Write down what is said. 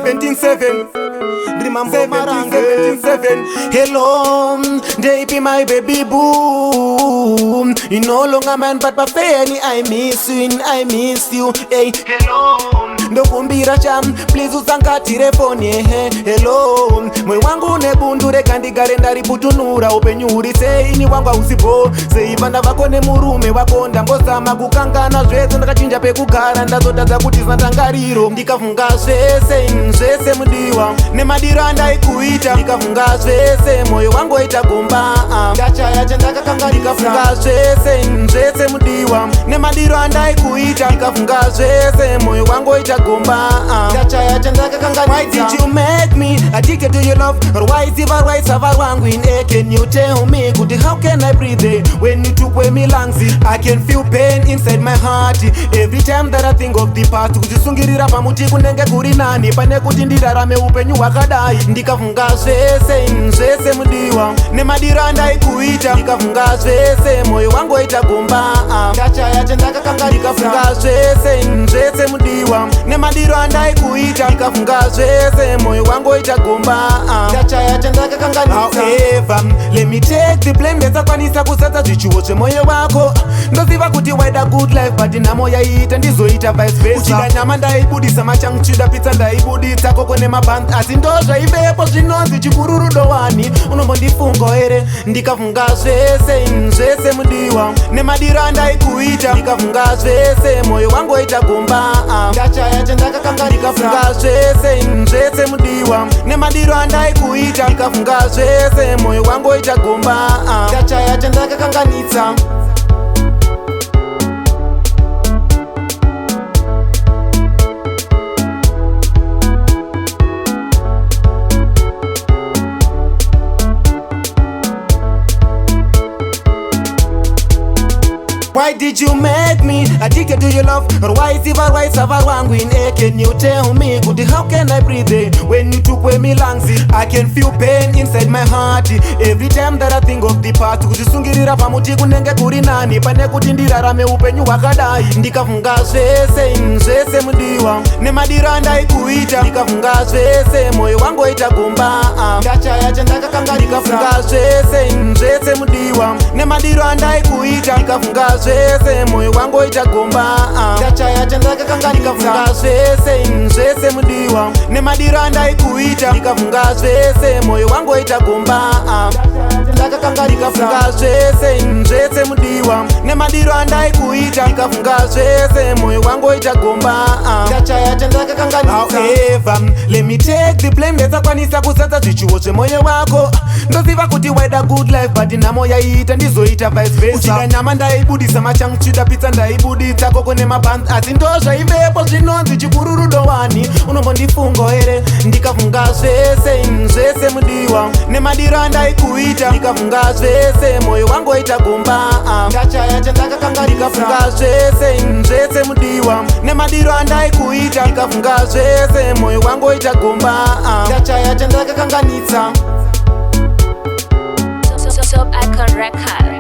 17-7 Remember Marang 17-7 Hello, they be my baby boo. You no longer man but Bafeni, I miss you and I miss you. Hey, hello ndokumbira cham please usangatire phone he hello mwe wangu nebundure kandigare ndariputunura upenyu uri sei ni wangu usipo sei vana vako nemurume wako ndambozama kukangana zvese ndakachinja pekugara ndazotadza kuti zinatangariro ndikafunga zvese mudiwa nemadiro andaikuita ndikafunga zvese moyo wangu waita gomba ndachaya chandakakanga ndikafunga zvese mudiwa nemadiro andaikuita ndikafunga zvese moyo wangu waita gomba why did you make me addicted to your love? Or why is it right wangu in air? Can you tell me good how can I breathe when you took away me lungs? I can feel pain inside my heart every time that I think of the past. Kuzisungirira pamuti kunenge kuri nani pane kuti ndirarame upenyu hwakadai ndikafunga zvese mudiwa nemadiro andaikuita ndikafunga zvese moyo wangu waita gomba ndachaya chandakakanga ndikafunga zvese mudiwa nemadiro andaikuita ndikafunga zvese moyo wangu waita gomba ndachaya chandakakanganisa. However, let me take the blame. Ndesakwanisa kusadza zvichuwo zvemoyo wako ndoziva kuti waida good life but nhamo yaita ndizoita vice versa. Uchida nyama ndaibudisa machangu chida pizza ndaibudisa koko nemabhanzi asi ndozvaivepo zvinonzi chikururudo wani unombondifunga here ndikafunga zvese mudiwa nemadiro andaikuita ndikafunga zvese moyo wangu waita gomba ndachaya chandakakanga ndikafunga zvese mudiwa nemadiro andaikuita ndikafunga zvese moyo wangu waita gomba ndachaya chandakakanganisa. Why did you make me addicted to your love? Or why is it right wangu in air? Can you tell me good how can I breathe when you took away me lungs? I can feel pain inside my heart every time that I think of the past. Kuzisungirira pamuti kunenge kuri nani pane kuti ndirarame upenyu hwakadai ndikafunga zvese mudiwa nemadiro andaikuita ndikafunga zvese moyo wangu waita gomba ndachaya chandakakanga ndikafunga zvese mudiwa nemadiro andaikuita ndikafunga zvese moyo wangu waita gomba ndachaya chandakakanga ndikafunga zvese mudiwa nemadiro andaikuita ndikafunga zvese moyo wangu waita gomba ndakakanga ndikafunga zvese mudiwa nemadiro andaikuita ndikafunga zvese moyo wangu waita gomba ndachaya chandakakanganisa. However, let me take the blame. Ndesakwanisa kusadza zvichuwo zvemoyo wako ndoziva kuti waida good life but nhamo yaita ndizoita vice versa. Uchida nyama ndaibudisa machangu chida pizza ndaibudisa koko nemabhanzi asi ndozvaivepo zvinonzi chikururudo wani unombondifunga here ndikafunga zvese mudiwa nemadiro andaikuita ndikafunga zvese moyo wangu waita gomba ndachaya chandakakanga ndikafunga zvese mudiwa nemadiro andaikuita ndikafunga zvese moyo wangu waita gomba ndachaya chandakakanganisa. Top Icon Record.